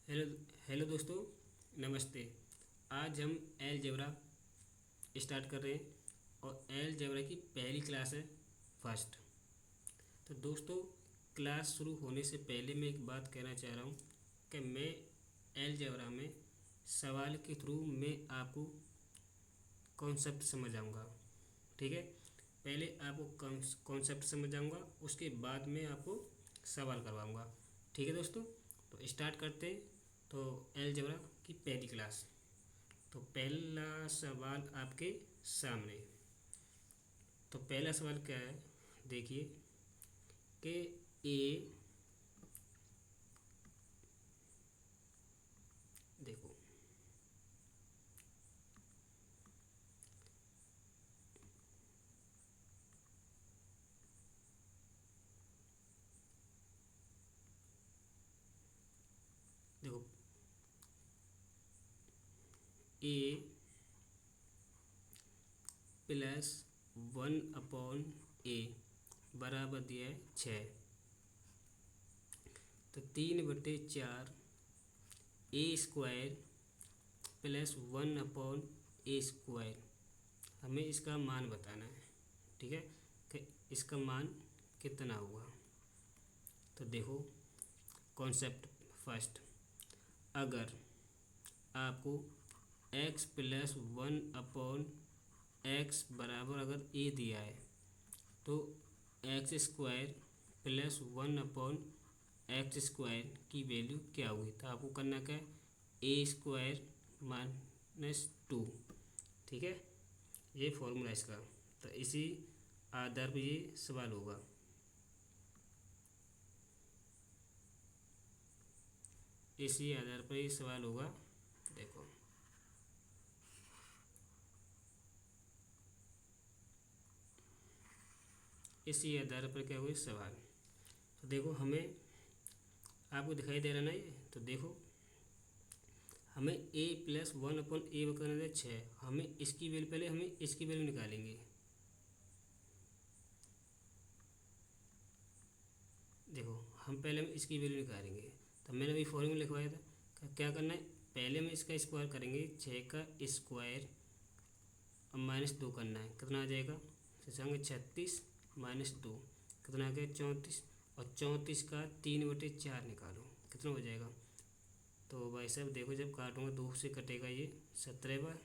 Hello hello दोस्तों, नमस्ते। आज हम अलजेब्रा स्टार्ट कर रहे हैं और अलजेब्रा की पहली क्लास है, फर्स्ट। तो दोस्तों, क्लास शुरू होने से पहले मैं एक बात कहना चाह रहा हूँ कि मैं अलजेब्रा में सवाल के थ्रू मैं आपको कॉन्सेप्ट समझाऊंगा। ठीक है, पहले आपको कॉन्सेप्ट समझाऊंगा, उसके बाद में आपको सवाल करवाऊंगा। ठीक है दोस्तों, तो स्टार्ट करते हैं। तो अलजेब्रा की पहली क्लास। तो पहला सवाल आपके सामने। तो पहला सवाल क्या है, देखिए कि ए, देखो देखो ए प्लस 1/a बराबर दिया है 6। तो 3/4 ए स्क्वायर प्लस 1/a², हमें इसका मान बताना है। ठीक है, कि इसका मान कितना हुआ। तो देखो कॉन्सेप्ट फर्स्ट, अगर आपको x प्लस 1/x बराबर अगर ए दिया है, तो x² प्लस 1/x² की वैल्यू क्या हुई। तो आपको करना क्या है, a² - 2। ठीक है, ये फॉर्मूला इसका। तो इसी आधार पर ये सवाल होगा। इसी आधार पर ये सवाल होगा। देखो इसी आधार पर क्या हुआ सवाल। तो देखो हमें, आपको दिखाई दे रहा ना ये। तो देखो हमें a प्लस 1/a करना है 6। हमें इसकी वैल्यू, पहले हमें इसकी वैल्यू निकालेंगे। देखो हम पहले हम इसकी वैल्यू निकालेंगे। तो मैंने अभी फॉर्मूला लिखवाया था, क्या करना है, पहले हम इसका स्क्वायर करेंगे, 6 का स्क्वायर और -2 करना है। कितना आ जाएगा, सोचेंगे 36 -2 कितना आ गया 34। और 34 का 3/4 निकालो, कितना हो जाएगा। तो भाई साहब देखो, जब काटूंगा 2 से कटेगा ये 17 बार,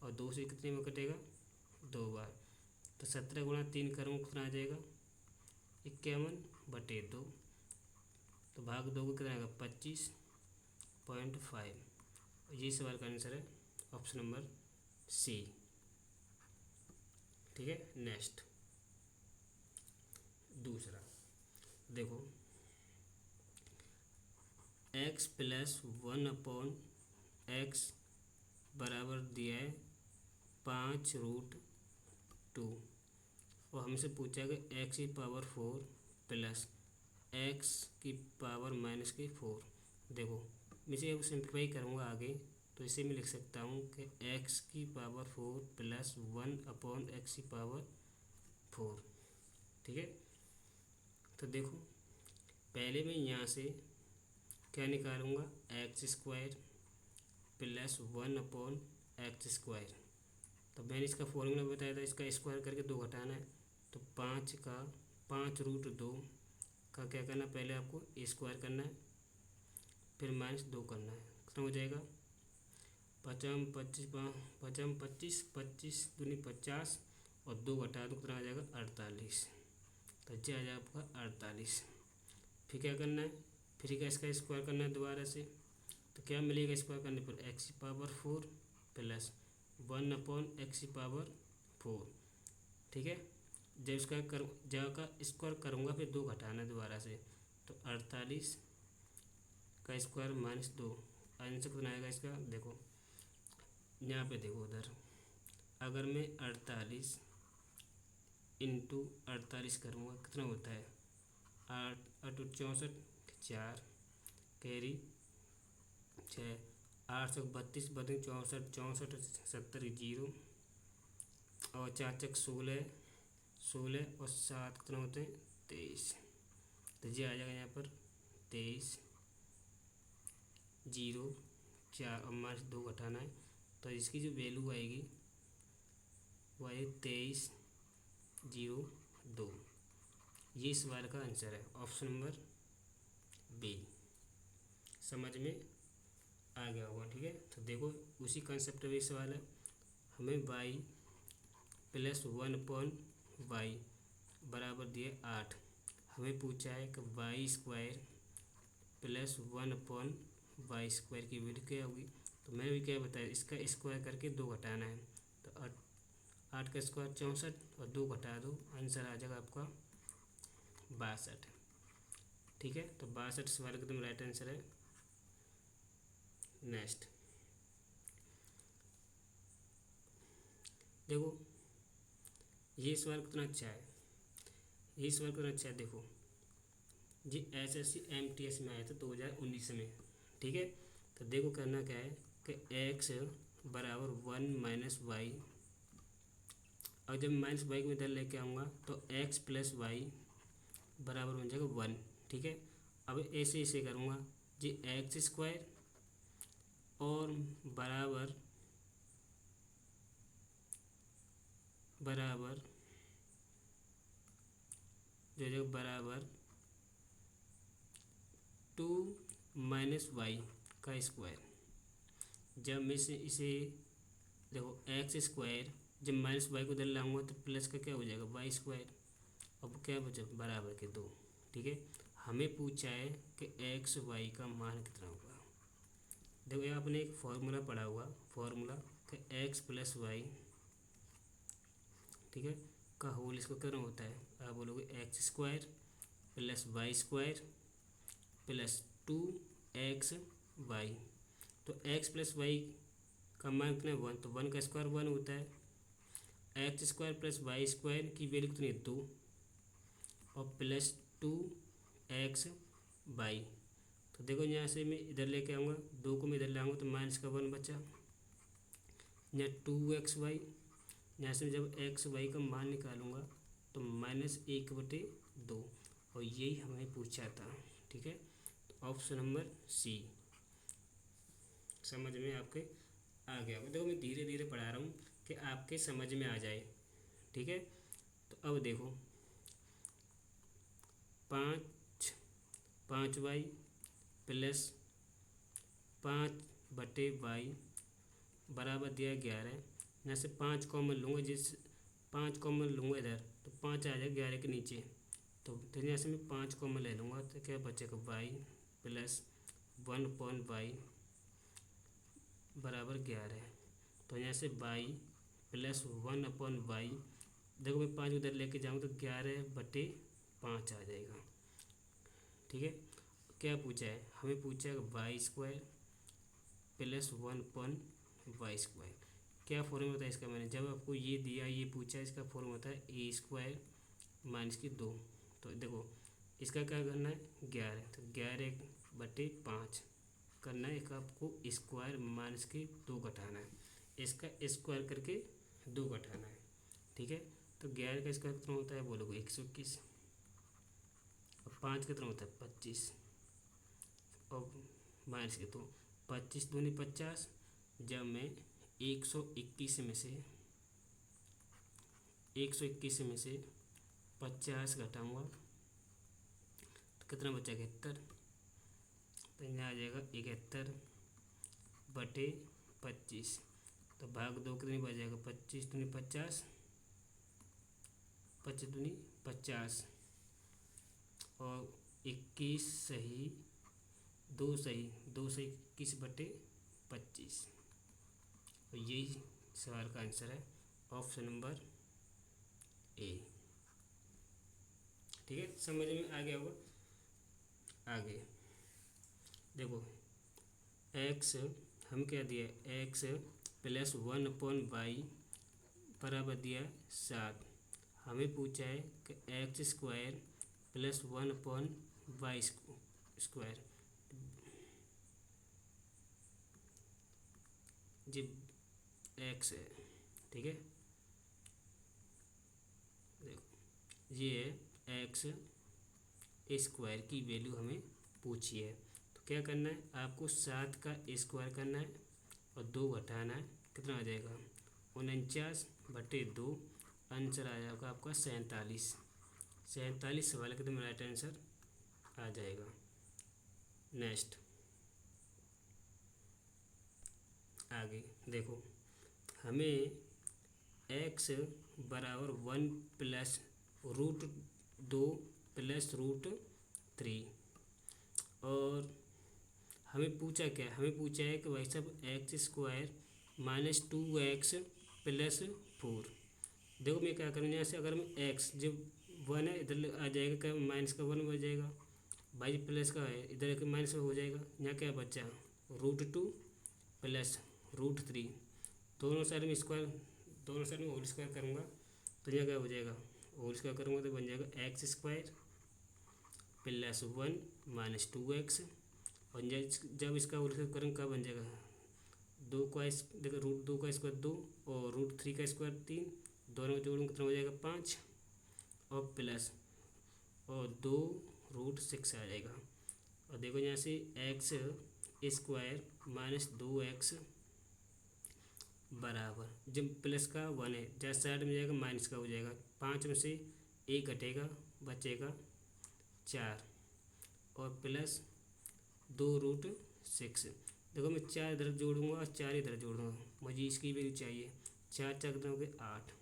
और 2 से कितने में कटेगा 2 बार। तो 17 गुणा 3 करूँगा, कितना आ जाएगा 51/2। तो भाग 2 को कितना आएगा 25.5। ये सवाल का आंसर है ऑप्शन नंबर सी। ठीक है, नेक्स्ट दूसरा देखो, x प्लस 1/x बराबर दिया है 5√2। और हमसे पूछा कि x⁴ प्लस x⁻⁻4। देखो मैं इसे सिंप्लीफाई करूँगा आगे, तो इसे मैं लिख सकता हूँ कि x⁴ प्लस 1/x⁴। ठीक है, तो देखो पहले मैं यहाँ से क्या निकालूंगा, x² प्लस 1/x²। तो मैंने इसका फॉर्मूला बताया था, इसका स्क्वायर करके 2 घटाना है। तो 5√2 का क्या करना, पहले आपको स्क्वायर करना है, फिर -2 करना है। कितना हो जाएगा, 25 25 दूनी 50, और 2 घटा दो, कितना आ जाएगा 48। तो ये आ जाएगा आपका 48। फिर क्या करना है, फिर का इसका स्क्वायर करना है दोबारा से। तो क्या मिलेगा स्क्वायर करने पर, x⁴ प्लस 1/x⁴। ठीक है, जब इसका जब का स्क्वायर करूँगा, फिर 2 घटाना है दोबारा से। तो 48 का स्क्वायर -2, आंसर कितना आएगा इसका। देखो यहाँ पे देखो, उधर अगर मैं 48 इंटू 48 करूँगा, कितना होता है 8 8 64, 4 कैरी 6, 832 32 64 64 70 0, और 4 चक 16 16 और 7 कितना होते हैं 23। तो ये आ जाएगा यहाँ पर 23 जीरो 4 और माइनस 2 घटाना है, तो इसकी जो वैल्यू आएगी वह है 23,002। ये इस सवाल का आंसर है, ऑप्शन नंबर बी। समझ में आ गया होगा, ठीक है। तो देखो उसी कंसेप्ट में सवाल है, हमें y प्लस 1/y बराबर दिए 8। हमें पूछा है कि y² प्लस 1/y² की वैल्यू क्या होगी। तो मैंने भी क्या बताया, इसका स्क्वायर करके 2 घटाना है। तो 8 का स्क्वायर 64 और 2 घटा दो, आंसर आ जाएगा आपका 62। ठीक है, तो 62 सवाल का एकदम राइट आंसर है। नेक्स्ट देखो, ये सवाल कितना अच्छा है, ये सवाल कितना अच्छा है। देखो जी SSC MTS में आया था 2019 में, ठीक है। तो देखो करना क्या है कि x बराबर 1 - y, और जब माइनस वाई को इधर लेके आऊँगा तो x प्लस वाई बराबर बन जाएगा 1, ठीक है। अब ऐसे ऐसे करूँगा जी, x² और बराबर बराबर जो जो बराबर 2 - y का स्क्वायर। जब मैं इसे देखो x² जब माइनस वाई को इधर लाऊंगा तो प्लस का क्या हो जाएगा y²। अब क्या बचा बराबर के 2, ठीक है। हमें पूछा है कि x/y का मान कितना होगा। देखो ये आपने एक फॉर्मूला पढ़ा हुआ, फॉर्मूला कि x प्लस वाई, ठीक है, का होल इसको कितना होता है। आप बोलोगे x² plus y² plus 2xy। तो x प्लस वाई का मान कितना है 1, तो 1 का स्क्वायर 1 होता है। x² प्लस y² की वैल्यू कितनी है 2 और प्लस 2xy। तो देखो यहाँ से मैं इधर लेके आऊँगा, 2 को मैं इधर लाऊंगा तो माइनस का 1 बचा, यहाँ 2xy। यहाँ से जब xy का मान निकालूंगा तो -1/2, और यही हमें पूछा था, ठीक है। तो ऑप्शन नंबर सी। समझ में आपके आ गया। देखो मैं धीरे धीरे पढ़ा रहा हूँ कि आपके समझ में आ जाए, ठीक है। तो अब देखो 5y प्लस 5/y बराबर दिया 11। यहाँ से 5 कॉमन लूँगा, जिस 5 कॉमन लूँगा इधर तो 5 आ जाएगा 11 के नीचे। तो यहाँ से मैं 5 कॉमन ले लूँगा तो क्या बचेगा y प्लस 1/y बराबर 11। तो यहाँ से y प्लस 1/y, देखो मैं 5 उधर लेके जाऊँ तो 11/5 आ जाएगा, ठीक है। क्या पूछा है, हमें पूछा है y² प्लस 1/y²। क्या फॉर्मूला होता है इसका, मैंने जब आपको ये दिया, ये पूछा, इसका फॉर्मूला होता है a² - 2। तो देखो इसका क्या करना है 11, तो 11/5 करना है, एक आपको स्क्वायर -2 घटाना है, इसका स्क्वायर करके 2 घटाना है, ठीक है। तो 11 का स्क्वायर कितना होता है बोलोगे 121, और 5 कितना होता है 25, और माइनस के तो 25 दूनी 50। जब मैं 121 में से 50 घटाऊँगा तो कितना बचेगा 71। तो यहाँ आ जाएगा 71/25। तो भाग 2 कितनी बच जाएगा 25 दूनी 50, 25 दूनी 50, और 21 सही 2 सही 21/25। और यही सवाल का आंसर है, ऑप्शन नंबर ए, ठीक है। समझ में आ गया होगा। आगे देखो x हम क्या दिया, x प्लस 1/y बराबर दिया 7। हमें पूछा है कि x² प्लस 1/y² जी x है, ठीक है। देखो ये x² की वैल्यू हमें पूछी है, तो क्या करना है आपको 7 का स्क्वायर करना है और 2 घटाना है, कितना आ जाएगा 49/2, आंसर आ जाएगा आपका 47। 47 सवाल का एकदम राइट आंसर आ जाएगा। नेक्स्ट आगे देखो, हमें x बराबर 1 प्लस √2 प्लस √3 और हमें पूछा क्या, हमें पूछा है कि भाई साहब x² माइनस 2x प्लस 4। देखो मैं क्या करूँ, यहाँ से अगर मैं x जब 1 है इधर आ जाएगा, क्या माइनस का 1 हो जाएगा, भाई प्लस का है इधर माइनस हो जाएगा, यहाँ क्या बचा √2 प्लस √3, दोनों साइड में स्क्वायर, दोनों साइड में होल स्क्वायर करूँगा तो यहाँ क्या हो जाएगा, होल स्क्वायर करूँगा तो बन जाएगा x² प्लस 1 माइनस 2x, और जब इसका होल स्क्वायर करेंगे क्या बन जाएगा, 2 का देखो √2 का स्क्वायर 2 और √3 का स्क्वायर 3, दोनों जोड़ूंगा कितना हो जाएगा 5 और प्लस और 2√6 आ जाएगा। और देखो यहाँ से x² माइनस 2x बराबर, जब प्लस का 1 है जहाँ साइड में जाएगा माइनस का हो जाएगा, 5 में से 1 घटेगा बचेगा 4 और प्लस 2√6। देखो मैं 4 इधर जोड़ूंगा और 4 इधर जोड़ूंगा, मुझे इसकी वैल्यू चाहिए, 4 4 कितना हो गया 8,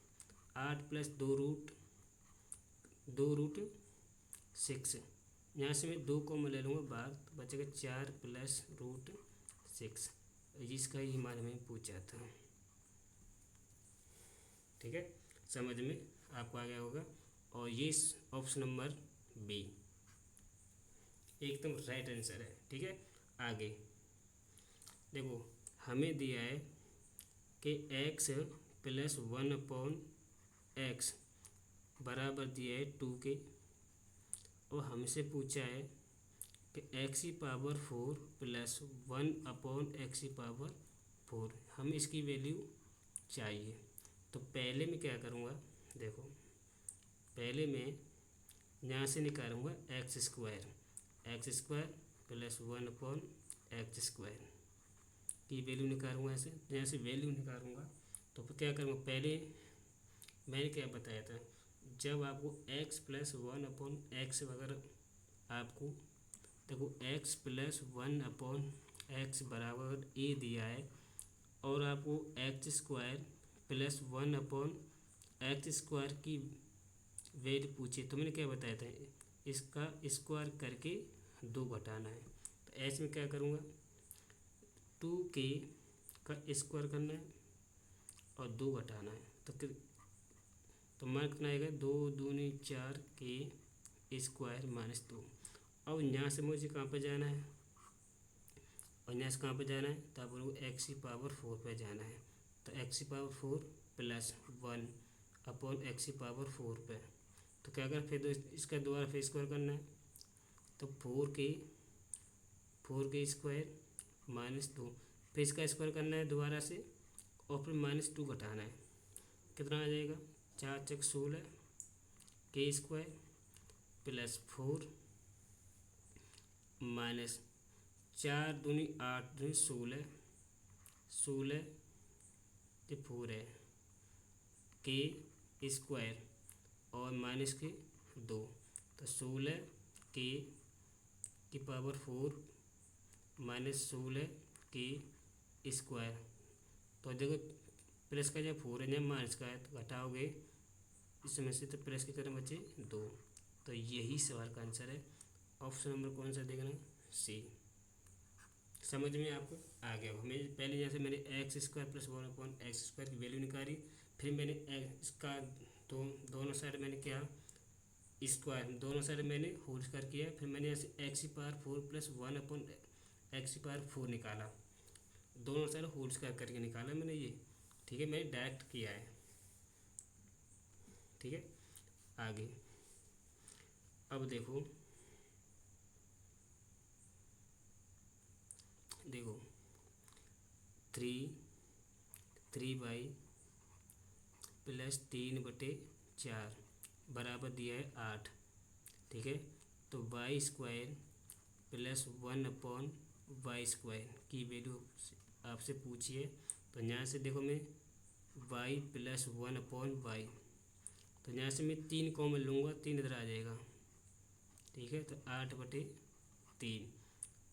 8 प्लस 2√6, यहाँ से मैं 2 को मैं ले लूँगा बाहर तो बचेगा 4 प्लस √6, जिसका ही हमारे में पूछा था। ठीक है, समझ में आपको आ गया होगा। और ये ऑप्शन नंबर बी एकदम राइट आंसर है। ठीक है, आगे देखो हमें दिया है कि x प्लस 1/x बराबर दिया है 2 के, और हमसे पूछा है कि x⁴ प्लस 1/x⁴, हमें इसकी वैल्यू चाहिए। तो पहले मैं क्या करूँगा, देखो पहले मैं यहाँ से निकालूंगा x² प्लस 1/x² की वैल्यू निकालूंगा, ऐसे यहाँ से वैल्यू निकालूंगा। तो फिर क्या करूँगा, पहले मैंने क्या बताया था, जब आपको x प्लस 1/x वगैरह आपको देखो x प्लस 1/x बराबर a दिया है और आपको x² प्लस 1/x² की वैल्यू पूछी, तो मैंने क्या बताया था, इसका स्क्वायर करके 2 घटाना है। तो ऐसे में क्या करूँगा, 2k का स्क्वायर करना है और 2 घटाना है, तो मान कितना आएगा 2 दूनी 4 के स्क्वायर माइनस 2। अब यहाँ से मुझे कहाँ पर जाना है, और यहाँ से कहाँ पर जाना है, तो आप लोग x⁴ पे जाना है, तो x⁴ प्लस 1/x⁴ पे, तो क्या कर फिर इसका दोबारा फिर स्क्वायर करना है, तो 4k स्क्वायर माइनस 2, फिर इसका स्क्वायर करना है दोबारा से और फिर -2 घटाना है, कितना आ जाएगा 4 × 16 k² प्लस 4 माइनस 4 दूनी 8 दूनी 16, 16 ये 4 है k² और माइनस के 2, तो 16k⁴ माइनस 16k²। तो देखो प्लस का जब 4 है जब माइनस का है तो घटाओगे इसमें से, तो प्लस के तरह बचे 2। तो यही सवाल का आंसर है। ऑप्शन नंबर कौन सा देखना, सी। समझ में आपको आ गया हो। मैं पहले जैसे मैंने x² प्लस 1/x² की वैल्यू निकाली, फिर मैंने इसका दोनों साइड मैंने क्या स्क्वायर, दोनों साइड मैंने होल स्क्वायर किया, फिर मैंने ऐसे x⁴ प्लस 1/x⁴ निकाला, दोनों साइड होल स्क्वायर करके निकाला मैंने ये। ठीक है, मैंने डायरेक्ट किया है। ठीक है, आगे अब देखो 3 प्लस 3/4 बराबर दिया है 8। ठीक है, तो y² +1/y² की वैल्यू आपसे पूछिए। तो यहाँ से देखो मैं y +1/y, तो यहाँ से मैं 3 कॉमन लूँगा, 3 इधर आ जाएगा। ठीक है, तो 8/3।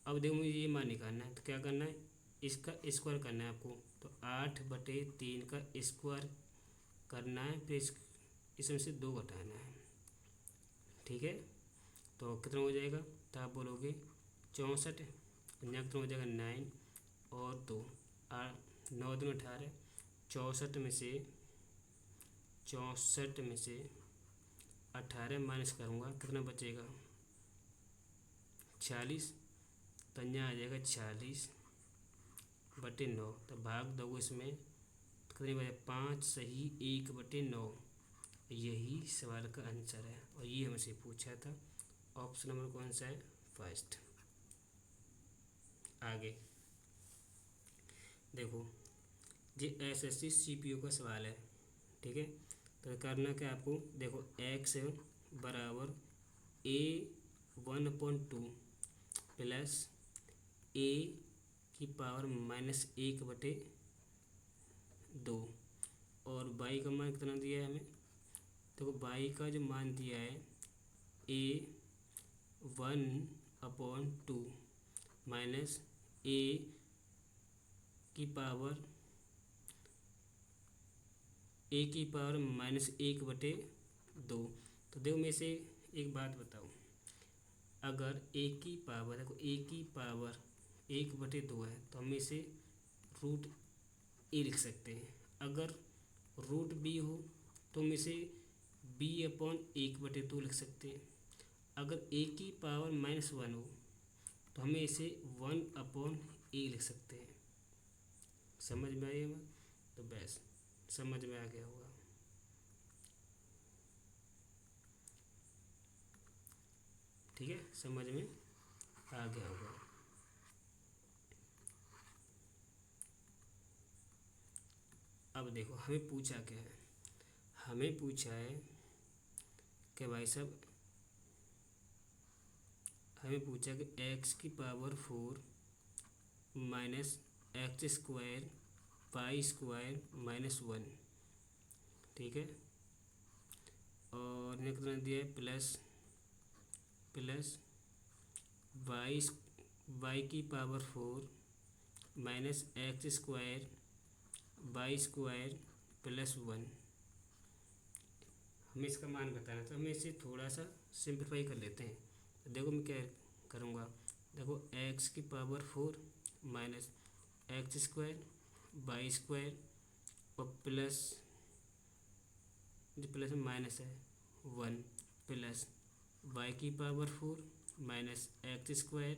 अब देखो मुझे ये मान निकालना है, तो क्या करना है, इसका स्क्वायर करना है आपको। तो 8/3 का स्क्वायर करना है, फिर इसमें से 2 घटाना है। ठीक है, तो कितना हो जाएगा, तो आप बोलोगे 64, यहाँ कितना हो जाएगा 9 और 2, 9 दूनी 18, 64 में से 18 माइनस करूँगा, कितना बचेगा 46, तो यहाँ आ जाएगा 46/9। तो भाग दो इसमें, तो कितनी बचे 5 सही 1/9। यही सवाल का आंसर है, और ये हमसे पूछा था। ऑप्शन नंबर कौन सा है, फर्स्ट। आगे देखो, ये SSC CPU का सवाल है। ठीक है, तो करना क्या आपको, देखो x बराबर a1/2 प्लस a⁻1/2 और y का मान कितना दिया है हमें। देखो y का जो मान दिया है a1/2 माइनस a⁻1/2। तो देखो मैं से एक बात बताऊँ, अगर देखो a⁻1/2 है, तो हम इसे √a लिख सकते हैं। अगर √b हो तो हम इसे b/1/2 लिख सकते हैं। अगर a⁻−1 हो तो हमें इसे 1/a लिख सकते हैं। समझ में आई बात, तो बस समझ में आ गया होगा। ठीक है, समझ में आ गया होगा। अब देखो हमें पूछा क्या है, हमें पूछा है कि भाई साहब, हमें पूछा कि x⁴ माइनस x² y² ठीक है, और ने कितना दिया है plus y⁴ minus x² y² +1। हमें इसका मान बताना है, तो हमें इसे थोड़ा सा सिंप्लीफाई कर लेते हैं। तो देखो मैं क्या करूँगा, देखो x⁴ माइनस x² y² और प्लस जो प्लस में माइनस है 1 plus y⁴ minus x²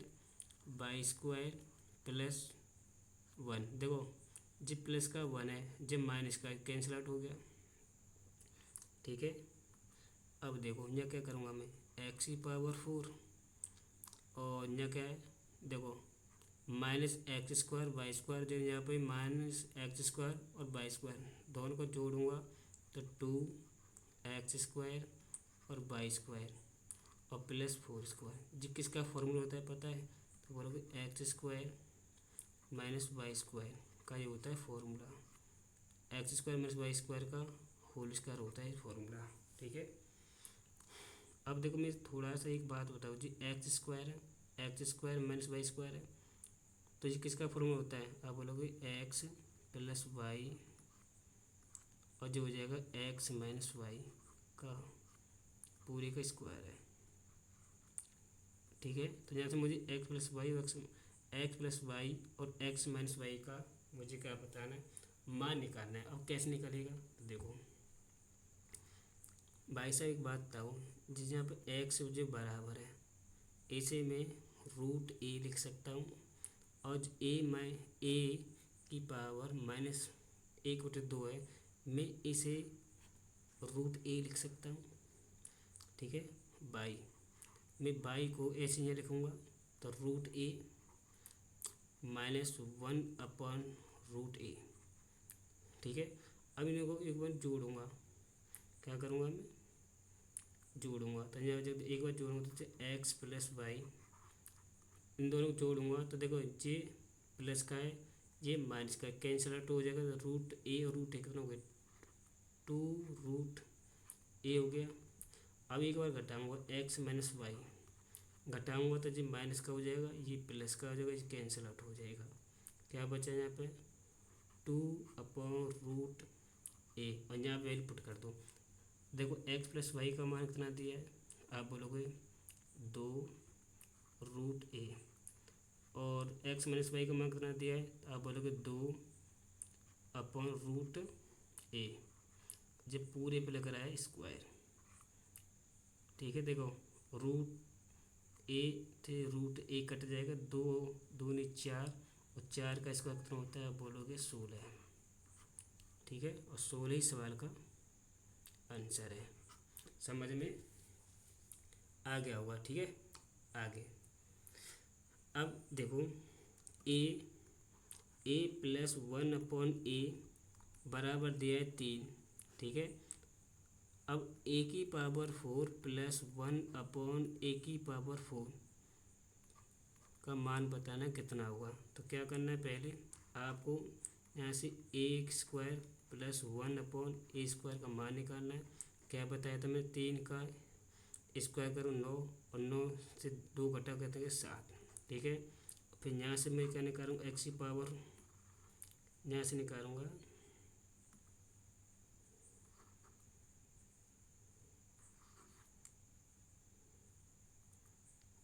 y² +1। देखो जो प्लस का 1 है, जो माइनस का कैंसिल आउट हो गया। ठीक है, अब देखो यहाँ क्या करूँगा मैं, x⁴ और यहाँ क्या है, देखो माइनस x² y², जो यहाँ पे माइनस x² और y² दोनों को जोड़ूंगा तो 2x² और y² और +4²। जी किसका फॉर्मूला होता है पता है, तो बोलोगे x² माइनस y² का ये होता है फॉर्मूला, x² माइनस y² का होल स्क्वायर होता है फॉर्मूला। ठीक है, अब देखो मैं थोड़ा सा एक बात बताऊँ जी, x² है, x² माइनस y² है, तो ये किसका फॉर्मूला होता है, आप बोलोगे x + y और जो हो जाएगा x माइनस y का पूरे का स्क्वायर है। ठीक है, तो यहाँ से मुझे x + y और x माइनस y का मुझे क्या बताना है, मान निकालना है। अब कैसे निकलेगा, तो देखो भाई साहब एक बात बताओ, जिस यहाँ पर x जो बराबर है इसे मैं √a लिख सकता हूँ, और a⁻1/2 है, मैं इसे √a लिख सकता हूँ। ठीक है, बाई मैं बाई को ऐसे यहाँ लिखूँगा, तो √a -1/√a। ठीक है, अब इन्हें को एक बार जोड़ूंगा, क्या करूँगा मैं जोड़ूंगा, तो यहाँ जब एक बार जोड़ूंगा तो x + y इन दोनों को जोड़ूंगा तो देखो ये प्लस का है, ये माइनस का, कैंसिल आउट हो जाएगा। तो रूट ए और रूट ए कितना हो गया, 2√a हो गया। अब एक बार घटाऊंगा x माइनस वाई, घटाऊंगा तो जी माइनस का हो जाएगा, ये प्लस का हो जाएगा, ये कैंसिल आउट हो जाएगा। क्या बचा यहाँ पे, 2/√a, और यहाँ पे वैल्यू पुट कर दो। देखो x प्लस वाई का मान कितना दिया है, आप बोलोगे 2√a, और x माइनस वाई का मान कितना दिया है, तो आप बोलोगे 2/√a। जब पूरे पे लग रहा है स्क्वायर, ठीक है। देखो रूट ए थे, रूट ए कट जाएगा, 2×2=4, और 4 का स्क्वायर कितना होता है, आप बोलोगे 16, ठीक है। और 16 ही सवाल का आंसर है। समझ में आ गया होगा, ठीक है। आगे अब देखो ए प्लस 1/a बराबर दिया है 3, ठीक है। अब a⁴ प्लस 1/a⁴ का मान बताना कितना हुआ। तो क्या करना है, पहले आपको यहाँ से a² प्लस 1/a² का मान निकालना है। क्या बताया था मैं, 3 का स्क्वायर करो 9, और 9 से 2 घटा करते हैं 7, ठीक है। फिर यहाँ से मैं क्या निकालूँगा, x⁴, यहाँ से निकालूँगा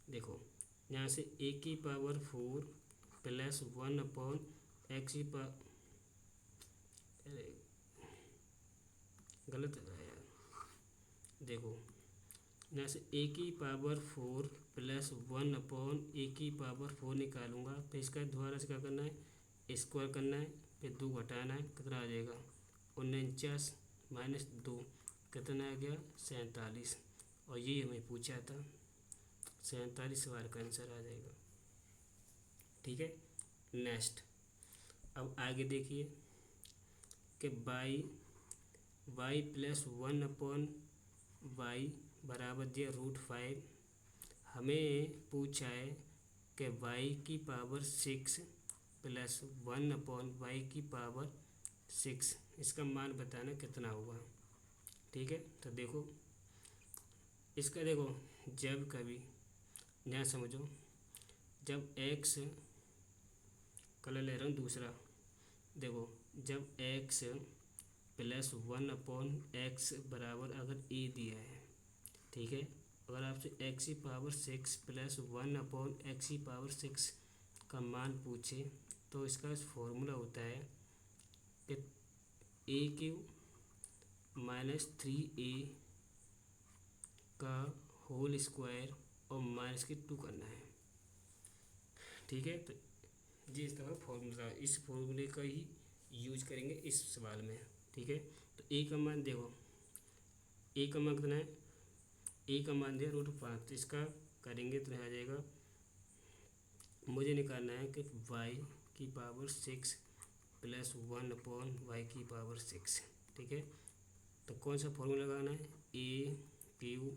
देखो यहाँ से a⁴ प्लस 1/x, अरे गलत है यार। देखो यहाँ से a⁴ प्लस 1/a⁴ निकालूंगा, तो इसका दोबारा से क्या करना है, स्क्वायर करना है, फिर 2 घटाना है, कितना आ जाएगा 49 माइनस 2 कितना आ गया 47, और ये हमें पूछा था 47 सवाल का आंसर आ जाएगा, ठीक है। नेक्स्ट अब आगे देखिए कि y प्लस 1/y बराबर दिया √5। हमें पूछा है कि y⁴ प्लस 1/y⁴, इसका मान बताना कितना होगा, ठीक है। तो देखो इसका, देखो जब कभी यहाँ समझो, जब x, कलर ले रहा हूँ दूसरा, देखो जब x प्लस 1/x बराबर अगर a दिया है, ठीक है। अगर आपसे x⁴ प्लस 1/x⁴ का मान पूछे, तो इसका फॉर्मूला होता है कि a³ माइनस 3a का होल स्क्वायर और माइनस के 2 करना है, ठीक है। तो जी इस तरह फॉर्मूला, इस फॉर्मूले का ही यूज करेंगे इस सवाल में, ठीक है। तो a का मान देखो, a का मान कितना है, a का मान दिया √5, तो इसका करेंगे तो आ जाएगा, मुझे निकालना है कि y⁴ प्लस 1/y⁴, ठीक है। तो कौन सा फॉर्मूला लगाना है, a³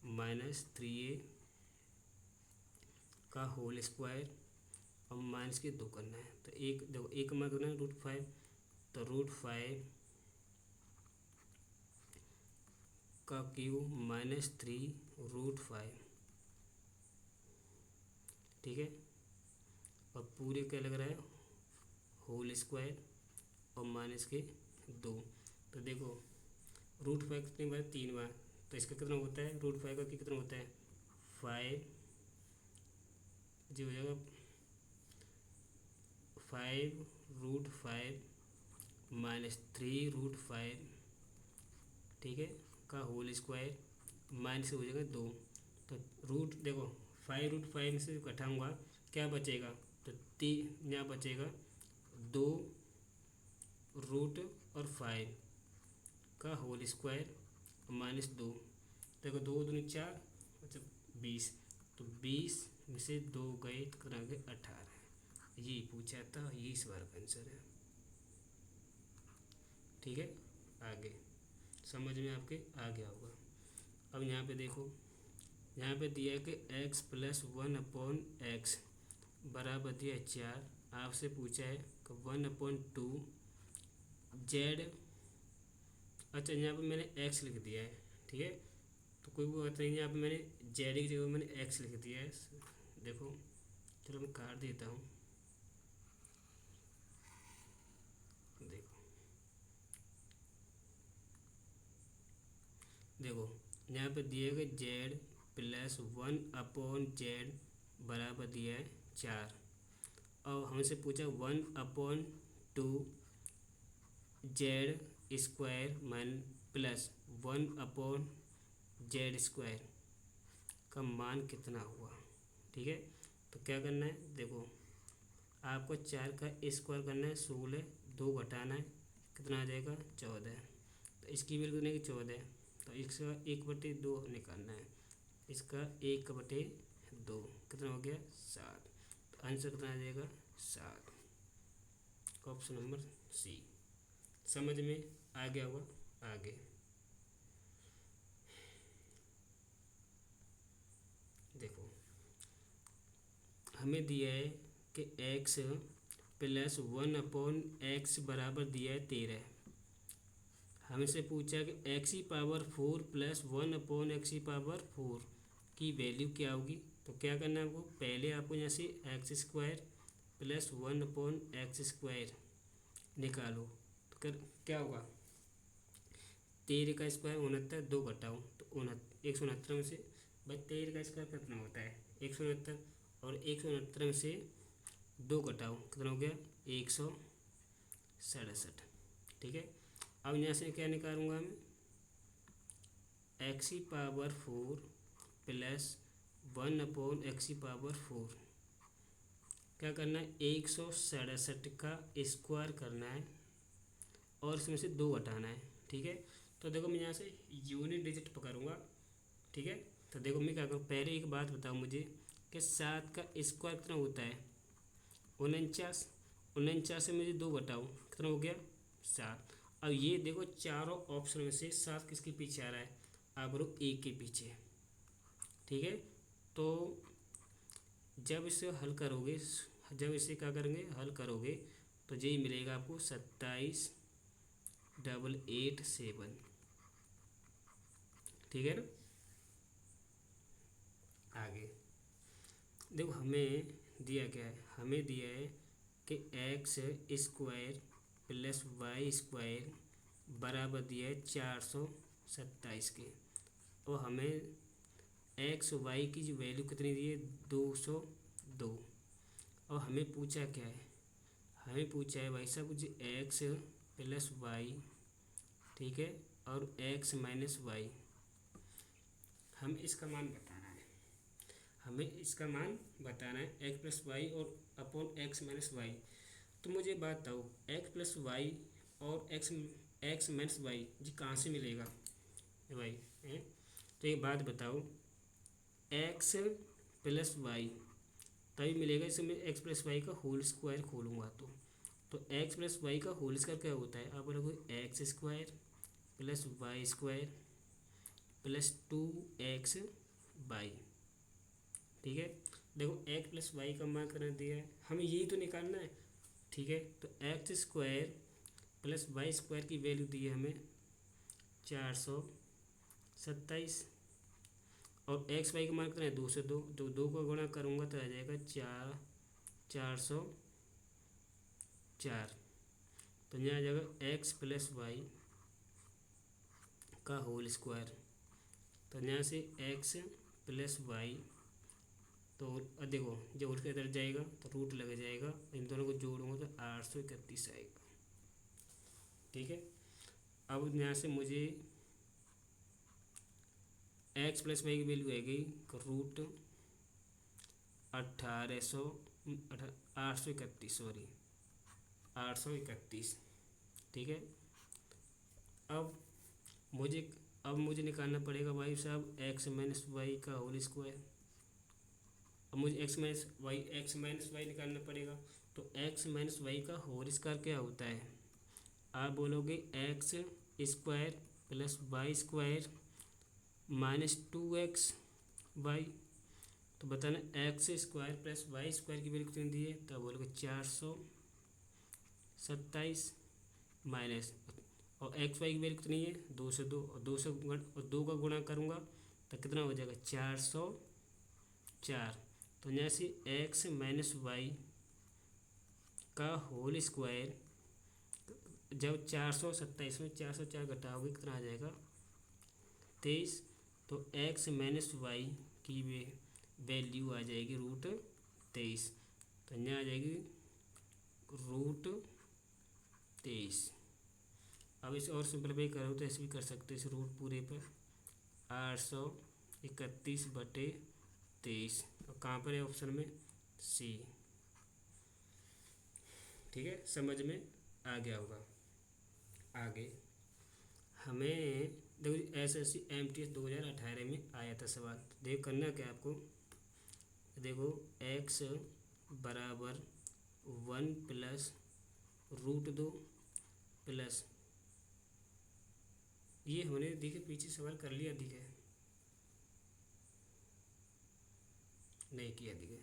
माइनस 3a का होल स्क्वायर और माइनस के 2 करना है। तो एक देखो a का मान कितना है √5, तो √5 का क्यूब माइनस 3√5, ठीक है। और पूरे क्या लग रहा है, होल स्क्वायर और माइनस के 2। तो देखो √5 कितनी बार, 3 बार, तो इसका कितना होता है, √5 का कितना होता है 5, जो हो जाएगा 5√5 माइनस 3√5, ठीक है, का होल स्क्वायर, माइनस हो जाएगा 2। तो रूट देखो 5√5 में से घटाऊँगा क्या बचेगा, तो 3 यहाँ बचेगा 2 रूट और 5 का होल स्क्वायर माइनस 2। देखो 2 दूनी 4, अच्छा 20, तो 20 में से 2 गए तो कितना गए 18। यही पूछा था, यही सवाल का आंसर है, ठीक है। आगे समझ में आपके आ गया होगा। अब यहाँ पे देखो, यहाँ पे दिया है कि x प्लस 1/x बराबर दिया 4। आपसे पूछा है कि 1/2 जेड, अच्छा यहाँ पे मैंने एक्स लिख दिया है, ठीक है, तो कोई वो बात नहीं, यहाँ पे मैंने जेड की जगह मैंने एक्स लिख दिया है। देखो चलो मैं काट देता हूँ, देखो देखो यहाँ पे दिए गए जेड प्लस 1/z बराबर दिया है 4। और हमसे पूछा 1/2 जेड स्क्वायर मन प्लस 1/z² का मान कितना हुआ, ठीक है। तो क्या करना है, देखो आपको 4 का स्क्वायर करना है 16, 2 घटाना है, कितना आ जाएगा 14। तो इसकी वैल्यू कितनी की 14, तो इसका 1/2 निकालना है, इसका 1/2 कितना हो गया 7। तो आंसर कितना आ जाएगा 7, ऑप्शन नंबर सी। समझ में आ गया होगा। आगे देखो हमें दिया है कि x प्लस 1/x बराबर दिया है 13। हमसे पूछा कि x⁴ प्लस 1/x⁴ की वैल्यू क्या होगी। तो क्या करना है आपको, पहले आपको यहाँ से x² प्लस 1/x² निकालो। तो क्या होगा, 13 का स्क्वायर 69, 2 घटाओ तो 169 में से भाई 13 का स्क्वायर कितना होता है 169, और 169 में से 2 घटाओ कितना हो गया 167, ठीक है। अब यहाँ से क्या निकालूंगा मैं, x⁴ प्लस 1/x⁴ क्या करना है 167 का स्क्वायर करना है और इसमें से 2 घटाना है, ठीक है। तो देखो मैं यहाँ से यूनिट डिजिट पकड़ूंगा, ठीक है। तो देखो मैं क्या करूँ, पहले एक बात बताओ मुझे कि 7 का स्क्वायर कितना होता है 49, 49 से मुझे 2 घटाओ कितना हो गया 7। अब ये देखो चारों ऑप्शन में से 7 किसके पीछे आ रहा है, आप रो ए के पीछे, ठीक है। तो जब इसे हल करोगे, जब इसे क्या करेंगे हल करोगे तो यही मिलेगा आपको 27,887, ठीक है ना। आगे देखो हमें दिया क्या है, हमें दिया है कि x² प्लस y² बराबर दिया है 427 के, और हमें एक्स वाई की जो वैल्यू कितनी दी है 202। और हमें पूछा क्या है, हमें पूछा है भाई साहब जी x प्लस वाई, ठीक है, और x माइनस वाई, हम इसका मान बताना है, हमें इसका मान बताना है x प्लस वाई और अपॉन x माइनस वाई। तो मुझे बात बताओ x प्लस वाई और x माइनस वाई जी कहाँ से मिलेगा भाई है। तो एक बात बताओ x प्लस वाई तभी मिलेगा इसमें x प्लस वाई का होल स्क्वायर खोलूँगा तो x प्लस वाई का होल स्क्वायर क्या होता है, आप बोलोगे x² plus y² plus 2xy, ठीक है। देखो x प्लस वाई का मान करना दिया है, हमें यही तो निकालना है, ठीक है। तो x² प्लस y² की वैल्यू दी है हमें 427, और एक्स वाई का मान कितना है 202, तो 2 को गुणा करूँगा तो आ जाएगा 404। तो यहाँ आ जाएगा एक्स प्लस वाई का होल स्क्वायर, तो यहाँ से एक्स प्लस वाई, तो देखो जब उठ के इधर जाएगा तो रूट लग जाएगा, इन दोनों को जोड़ूंगा तो 831 आएगा, ठीक है। अब यहाँ से मुझे एक्स प्लस वाई की वैल्यू आएगी रूट 831, सॉरी 831, ठीक है। अब मुझे निकालना पड़ेगा भाई साहब एक्स माइनस वाई का होल स्क्वायर। अब मुझे एक्स माइनस वाई निकालना पड़ेगा, तो एक्स माइनस वाई का होल स्क्वायर क्या होता है, आप बोलोगे X square plus Y square minus 2xy, तो बताना X square plus Y square की वैल्यू कितनी दी है, तब बोलोगे 427 माइनस, और एक्स वाई की वैल्यू कितनी है 202, और 2 का गुणा करूँगा तो कितना हो जाएगा 404। तो यहाँ से एक्स माइनस वाई का होल स्क्वायर, जब 427 में 404 घटाओगे कितना आ जाएगा 23। तो एक्स माइनस वाई की वैल्यू आ जाएगी √23। तो यहाँ आ जाएगी √23। अब इसे और सिंपलीफाई करो तो ऐसे भी कर सकते हो, इस रूट पूरे पर 831/23, और कहाँ पर है ऑप्शन में सी। ठीक है, समझ में आ गया होगा। आगे हमें देखो SSC MTS 2018 में आया था सवाल। देखो करना क्या आपको, देखो x बराबर 1 प्लस √2 प्लस, ये हमने देखिए पीछे सवाल कर लिया, दिखे नहीं किया, दिखे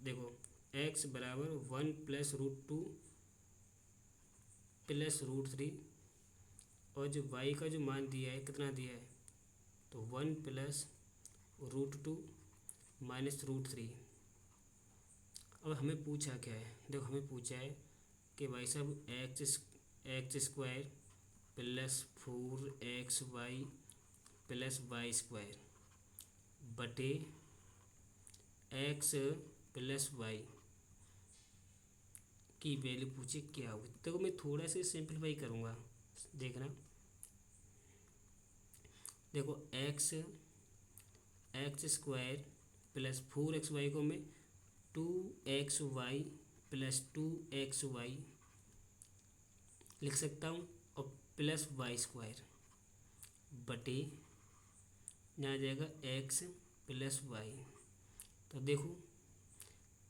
देखो x बराबर 1 प्लस √2 प्लस √3, और जो y का जो मान दिया है कितना दिया है, तो 1 प्लस √2 माइनस √3। अब हमें पूछा क्या है, देखो हमें पूछा है कि भाई साहब X square plus 4xy plus Y square बटे x प्लस वाई की वैल्यू पूछे क्या होगी। देखो मैं थोड़ा सा सिंपलीफाई करूँगा, देखना देखो एक्स स्क्वायर प्लस 4xy को मैं 2xy प्लस 2xy लिख सकता हूँ, और प्लस वाई स्क्वायर बटे यहाँ आ जाएगा x प्लस वाई। तो देखो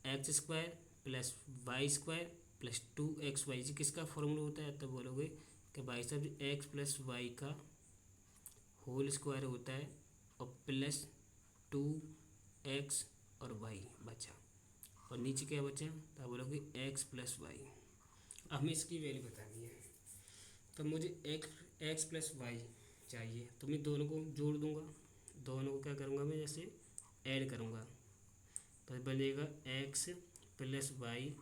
X square plus Y square plus 2xy जी किसका फॉर्मूला होता है, तो बोलोगे कि भाई साहब x प्लस वाई का होल स्क्वायर होता है, और प्लस 2x और y बचा, और नीचे क्या बचा, तो बोलोगे x प्लस वाई। अब हमें इसकी वैल्यू बतानी है, तो मुझे x प्लस वाई चाहिए, तो मैं दोनों को जोड़ दूंगा, दोनों को क्या करूँगा मैं जैसे ऐड करूँगा, तो बनेगा x प्लस वाई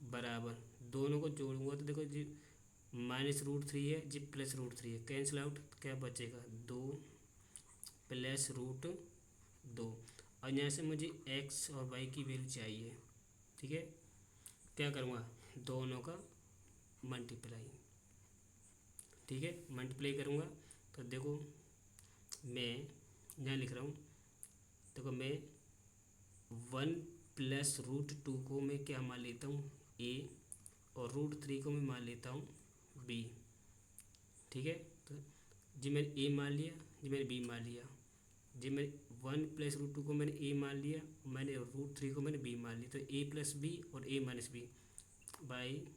बराबर, दोनों को जोड़ूंगा तो देखो जी माइनस √3 है जी प्लस √3 है, कैंसिल आउट, क्या बचेगा 2 प्लस √2, और यहाँ से मुझे x और y की वैल्यू चाहिए। ठीक है, क्या करूँगा दोनों का मल्टीप्लाई, ठीक है मल्टीप्लाई करूँगा, तो देखो मैं यहाँ लिख रहा हूँ, देखो मैं 1 प्लस √2 को मैं क्या मान लेता हूँ a, और √3 को मैं मान लेता हूँ b। ठीक है, तो जी मैंने a मान लिया, जी मैंने b मान लिया, जी मैं 1 प्लस √2 को मैंने a मान लिया, मैंने √3 को मैंने b मान लिया, तो a प्लस b और a minus b by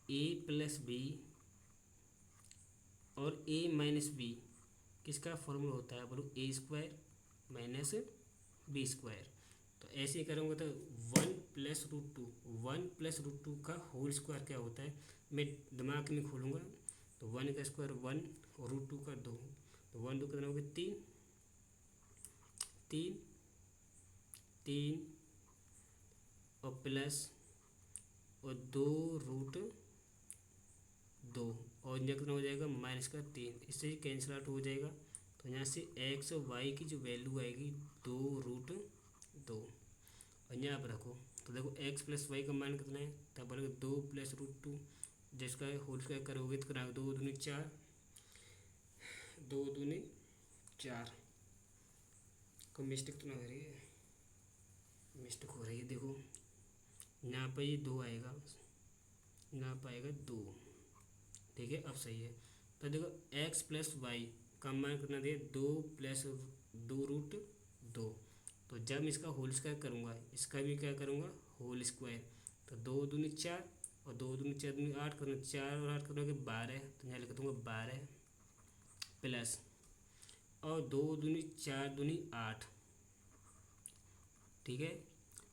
a plus b और a माइनस b किसका फॉर्मूला होता है, बोलो a square minus b square. तो ऐसे ही करूँगा तो 1 प्लस √2 का होल स्क्वायर क्या होता है, मैं दिमाग में खोलूँगा, तो 1 का स्क्वायर 1 और √2 का 2, तो 1 2 कितना हो गया 3 और प्लस और 2 √2, और यहाँ कितना हो जाएगा माइनस का 3, इससे ही कैंसिल आउट हो जाएगा। तो यहाँ से x और y की जो वैल्यू आएगी 2 √2, और यहाँ पर रखो, तो देखो x प्लस वाई का मान कितना है, तब बोलोगे 2 प्लस √2, जिसका होल स्क्वायर करोगे तो कितना 2 दूनी 4, 2 दूनी 4, को मिस्टेक तो ना हो रही है, मिस्टेक हो रही है, देखो यहाँ पर ये 2 आएगा, यहाँ पर आएगा 2। ठीक है, अब सही है, तो देखो x प्लस वाई का मान कितना दिया 2 प्लस 2 √2, तो जब इसका होल स्क्वायर करूँगा इसका भी क्या करूँगा होल स्क्वायर, तो 2 दूनी 4 और 2 दूनी 4 दूनी 8 करूँगा, 4 और 8 करूँगा 12, तो यहाँ लिख दूँगा 12 प्लस, और 2 दूनी 4 दूनी 8, ठीक है,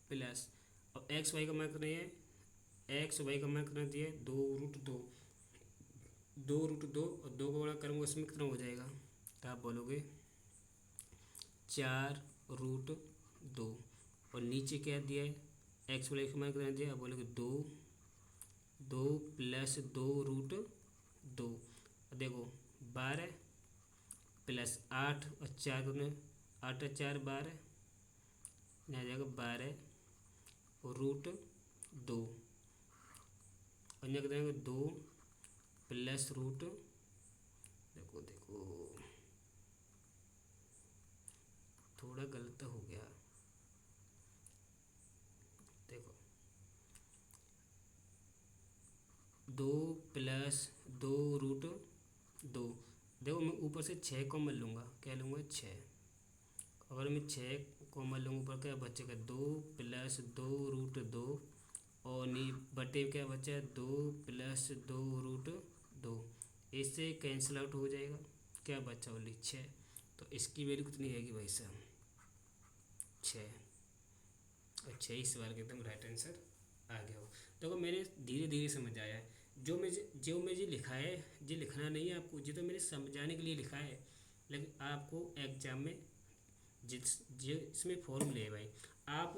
प्लस और एक्स वाई का मान करना है, एक्स वाई का मान करना दिया है 2√2, 2√2 और 2 का बड़ा करूँगा इसमें कितना हो जाएगा, तो आप बोलोगे 4√2 और नीचे क्या दिया है, एक्स वाई का मान कितना दिया है, आप बोलोगे 2 प्लस 2√2, देखो 12 प्लस 8 और 4 कितने, 8 और 4 12, यहाँ आ जाएगा 12√2 और यहाँ कितना 2 प्लस रूट, देखो देखो थोड़ा गलत हो गया, देखो 2 प्लस 2√2, देखो मैं ऊपर से 6 कॉमन लूँगा, क्या लूँगा 6, अगर मैं 6 कॉमन लूँगा ऊपर क्या बचेगा 2 प्लस 2√2 और नी बटे क्या बचा 2 प्लस 2√2, इससे कैंसिल आउट हो जाएगा, क्या बचा ओनली 6, तो इसकी वैल्यू कितनी आएगी भाई साहब 6, और 6 इस सवाल का एकदम राइट आंसर आ गया हो। देखो मेरे धीरे धीरे समझ आया है, जो मुझे लिखा है ये लिखना नहीं है आपको, ये तो मैंने समझाने के लिए लिखा है, लेकिन आपको एग्जाम में जिसमें फॉर्मूले है भाई, आप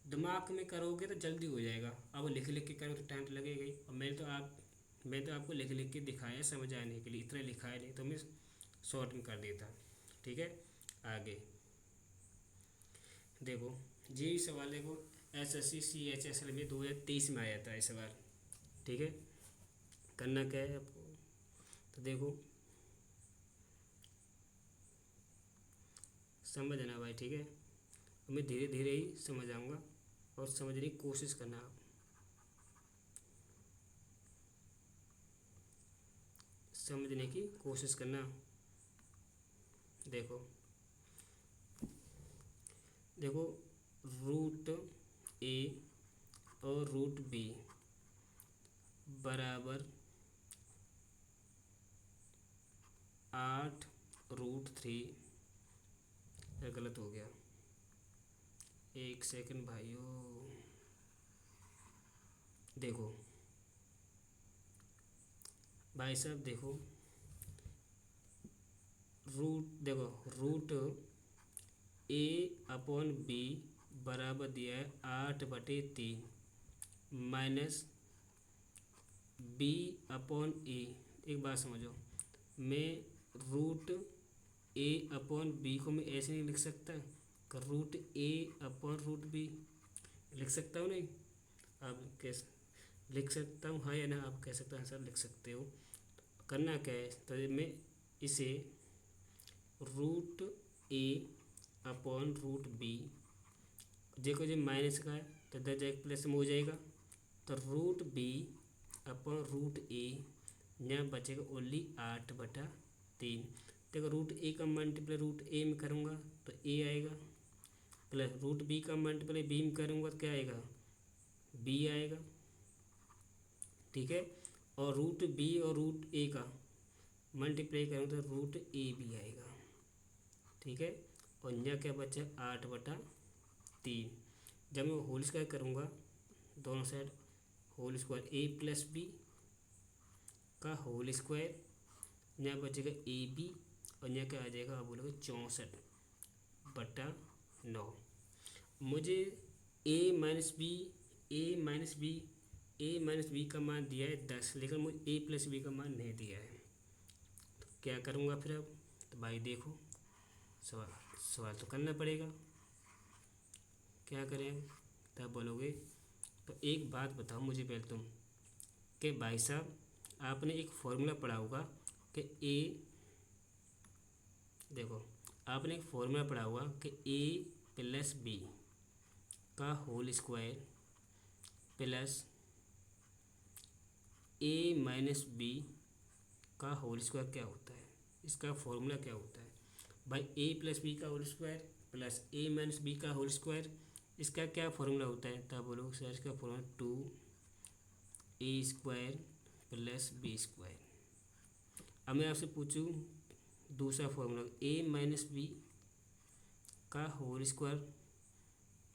दिमाग में करोगे तो जल्दी हो जाएगा, अब लिख लिख के करो तो टाइम तो लगेगा ही, और मैं तो आपको लिख लिख के दिखाया समझाने के लिए, इतना लिखा है नहीं तो मैं शॉर्ट में कर देता, ठीक है। आगे देखो ये सवाल देखो SSC CHSL में 2023 में आया था ये सवाल, ठीक है। करना क्या है आपको, तो देखो समझना भाई, ठीक है, मैं धीरे धीरे ही समझ आऊँगा और समझने की कोशिश करना आप, समझने की कोशिश करना। देखो देखो √A और √B बराबर 8√3, गलत हो गया, एक सेकंड भाइयों, देखो भाई साहब देखो √A/B बराबर दिया है 8/3 माइनस B/A, एक बात समझो, मैं √A/B को मैं ऐसे नहीं लिख सकता, √A/√B लिख सकता हूँ नहीं, आप कैसे लिख सकता हूँ, हाँ या ना, आप कह सकते हैं सर लिख सकते हो। करना क्या है, तो मैं इसे √A/√B, देखो जो माइनस का है तो इधर जाके प्लस में हो जाएगा, तो √B/√A यहाँ बचेगा ओनली 8/3, देखो √A का मल्टीप्लाई √A में करूँगा तो A आएगा, प्लस √B का मल्टीप्लाई B में करूँगा तो क्या आएगा B आएगा, ठीक है, और √B और √A का मल्टीप्लाई करूँ तो √AB आएगा, ठीक है, और यहाँ क्या बचा 8/3, जब मैं होल स्क्वायर करूँगा दोनों साइड होल स्क्वायर A+B का होल स्क्वायर, यहाँ बचेगा AB और यहाँ क्या आ जाएगा, आप बोलोगे 64/9। मुझे A-B का मान दिया है 10, लेकिन मुझे A+B का मान नहीं दिया है, तो क्या करूँगा फिर अब, तो भाई देखो सवाल तो करना पड़ेगा, क्या करें, तब बोलोगे, तो एक बात बताओ मुझे पहले तुम, कि भाई साहब आपने एक फॉर्मूला पढ़ा होगा कि देखो आपने एक फॉर्मूला पढ़ा होगा कि A+B का होल स्क्वायर प्लस A-B का होल स्क्वायर क्या होता है, इसका फॉर्मूला क्या होता है भाई, A+B का होल स्क्वायर प्लस A-B का होल स्क्वायर, इसका क्या फॉर्मूला होता है, तब बोलो सर इसका फॉर्मूला 2A² प्लस B²। अब मैं आपसे पूछूं दूसरा फॉर्मूला A-B का होल स्क्वायर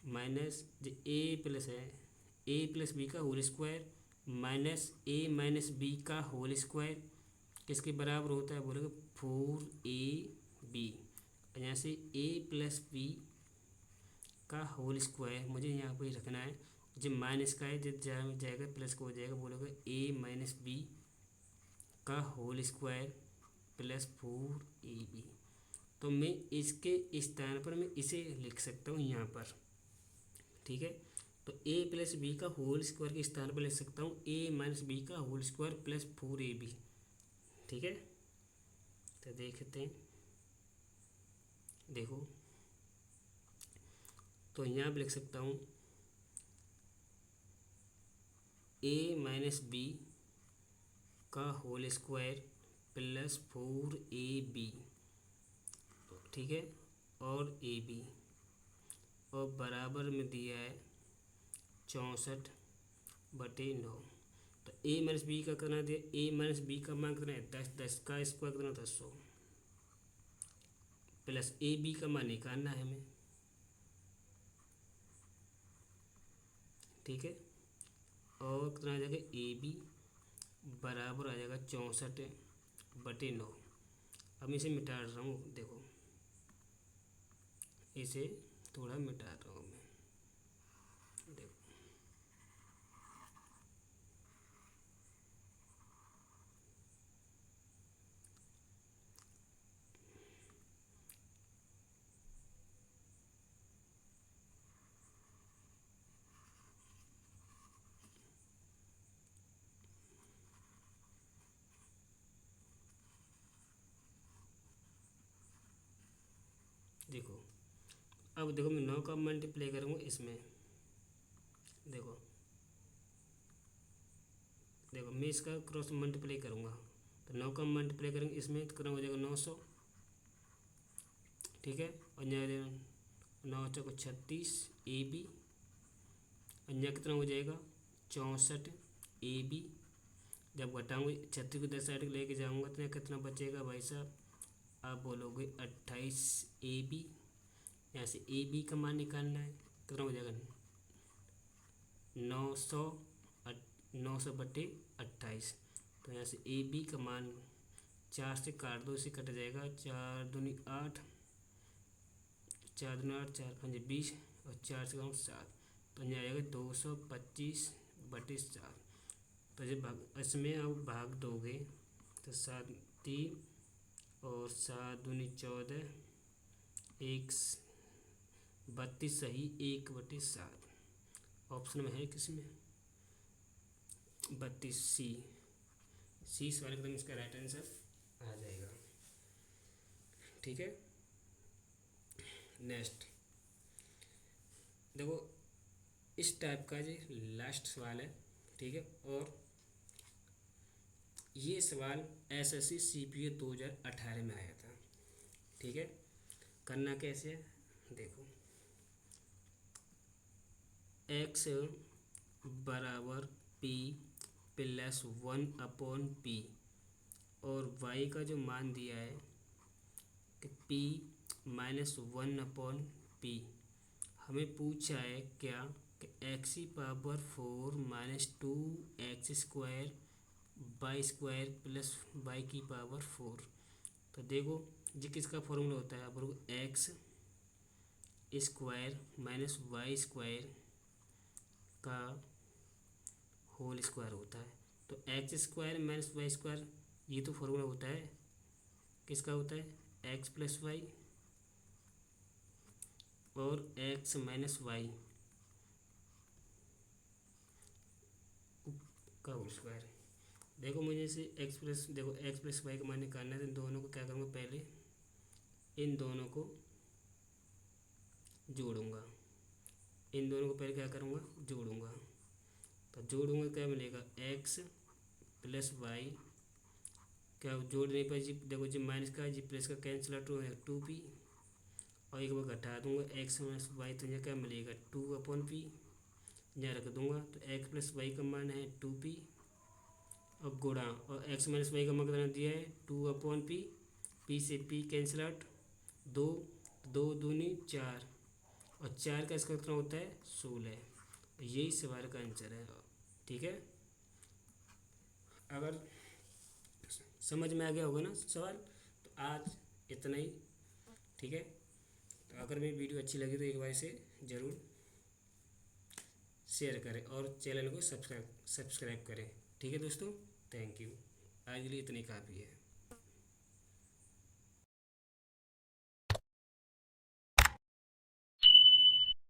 माइनस जो ए प्लस है ए प्लस बी का होल स्क्वायर माइनस ए माइनस बी का होल स्क्वायर किसके बराबर होता है बोलेगा 4ab। यहाँ से ए प्लस बी का होल स्क्वायर मुझे यहाँ पर रखना है, जब माइनस का है जब जाएगा प्लस का हो जाएगा, बोलेगा ए माइनस बी का होल स्क्वायर प्लस 4ab। तो मैं इसके स्थान पर मैं इसे लिख सकता हूँ यहाँ पर, ठीक है। तो ए प्लस बी का होल स्क्वायर के स्थान पर लिख सकता हूँ ए माइनस बी का होल स्क्वायर प्लस 4ab, ठीक है। तो देखते हैं, देखो तो यहाँ पर लिख सकता हूँ ए माइनस बी का होल स्क्वायर प्लस 4ab, ठीक है, और ए बी, और बराबर में दिया है 64/9। तो ए माइनस बी का करना दिया, ए माइनस बी का मान कितना है 10, 10 का स्क्वायर कितना था 100, प्लस ए बी का मान निकालना है हमें, ठीक है। और कितना आ जाएगा ए बी बराबर आ जाएगा 64/9। अब इसे मिटा रहा हूँ, देखो इसे थोड़ा मिटा रहा हूँ मैं, देखो देखो अब देखो मैं 9 का मल्टीप्लाई करूँगा इसमें, देखो देखो मैं इसका क्रॉस मल्टीप्लाई करूँगा, तो 9 का मल्टीप्लाई करेंगे इसमें तो कितना हो जाएगा 900, ठीक है। और यहाँ 9 चौको 36 ए बी, और यहाँ कितना हो जाएगा 64ab। जब घटाऊँगा 36 को 10 साइड लेके जाऊँगा तो यहाँ कितना बचेगा भाई साहब, आप बोलोगे 28ab। यहाँ से ए बी का मान निकालना है, कितना हो जाएगा 900/28। तो यहाँ से ए बी का मान 4 से काट दो, इसे कट जाएगा 4 दूनी 8, 4 दूनी 8, 4 5 20, और 4 से कम 7, तो यहाँ आएगा 225/4। तो जब इसमें आप भाग दोगे तो 7 3 और 7 दूनी 14, 1 32 सही 1/7। ऑप्शन में है किसमें 32 सी सवाल एकदम इसका राइट आंसर आ जाएगा, ठीक है। नेक्स्ट देखो इस टाइप का जो लास्ट सवाल है, ठीक है। और ये सवाल एसएससी सीपीओ 2018 में आया था, ठीक है। करना कैसे है देखो, x बराबर p प्लस 1/p, और y का जो मान दिया है कि p माइनस 1/p। हमें पूछा है क्या कि x⁴ minus 2x² y² plus y⁴। तो देखो जी किसका फॉर्मूला होता है, आप x² माइनस y² का होल स्क्वायर होता है। तो x² माइनस y² ये तो फॉर्मूला होता है, किसका होता है x प्लस वाई और x माइनस वाई का होल स्क्वायर। देखो मुझे इसे x प्लस वाई का मान निकालना है, तो इन दोनों को क्या करूँगा, पहले इन दोनों को जोड़ूंगा, इन दोनों को पहले क्या करूँगा जोड़ूंगा। तो जोड़ूंगा क्या मिलेगा x प्लस वाई, क्या जोड़ नहीं पाए जी, देखो जी माइनस का जी प्लस का कैंसिल आउट हो 2p, और एक बार घटा दूंगा x माइनस वाई, तो यहाँ क्या मिलेगा 2/p, यहाँ रख दूंगा। तो x प्लस वाई का मान है 2p, और गुणा, और x माइनस वाई का मान कितना दिया है 2/p, p से p कैंसिल आउट 2 2 दूनी 4, और 4 का स्क्वायर कितना होता है 16। यही सवाल का आंसर है। ठीक है, अगर समझ में आ गया होगा ना सवाल, तो आज इतना ही। ठीक है, तो अगर मेरी वीडियो अच्छी लगी तो एक बार इसे ज़रूर शेयर करें और चैनल को सब्सक्राइब करें। ठीक है दोस्तों, थैंक यू। आज के लिए इतनी काफ़ी है।